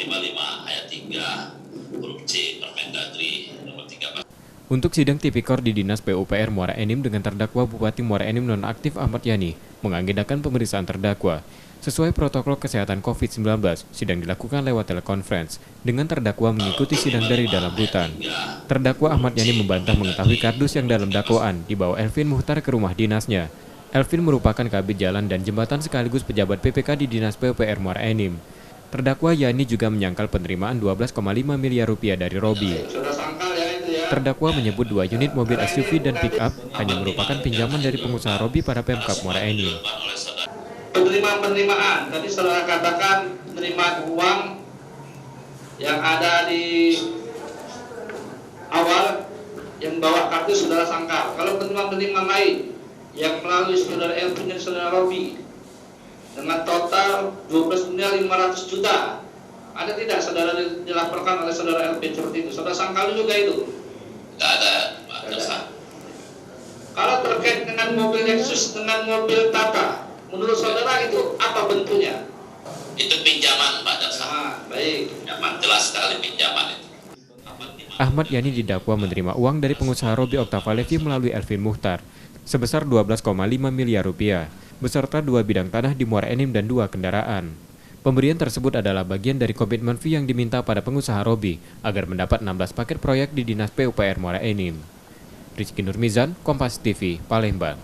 55 ayat 3 huruf C Permendagri nomor 13. Untuk sidang tipikor di Dinas PUPR Muara Enim dengan terdakwa Bupati Muara Enim nonaktif Ahmad Yani mengagendakan pemeriksaan terdakwa. Sesuai protokol kesehatan COVID-19, sidang dilakukan lewat telekonferensi dengan terdakwa mengikuti sidang dari dalam rutan. Terdakwa Ahmad Yani membantah mengetahui kardus yang dalam dakwaan dibawa Elvin Muhtar ke rumah dinasnya. Elvin merupakan kabid jalan dan jembatan sekaligus pejabat PPK di Dinas PUPR Muara Enim. Terdakwa Yani juga menyangkal penerimaan 12,5 miliar rupiah dari Robi. Terdakwa menyebut 2 unit mobil SUV dan pick-up hanya merupakan pinjaman dari pengusaha Robi pada Pemkab Muara Enim. Penerimaan, tadi saudara katakan penerimaan uang yang ada di awal yang bawa kartu saudara sangkal. Kalau penerimaan lain yang melalui saudara Elvin dan saudara Robi dengan total 12.500 juta, ada tidak saudara dilaporkan oleh saudara Elvin seperti itu? Saudara sangkal juga itu? Tidak ada, Pak Jaksa. Kalau terkait dengan mobil Lexus dengan mobil Tata, menurut saudara itu apa bentuknya? Itu pinjaman, Pak Jaksa. Baik. Pinjaman, jelas sekali pinjaman itu. Ahmad Yani didakwa menerima uang dari pengusaha Robi Oktavalevi melalui Elvin Muhtar sebesar 12,5 miliar rupiah, beserta 2 bidang tanah di Muara Enim dan 2 kendaraan. Pemberian tersebut adalah bagian dari komitmen fee yang diminta pada pengusaha Robi agar mendapat 16 paket proyek di Dinas PUPR Muara Enim. Rizky Nurmizan, Kompas TV, Palembang.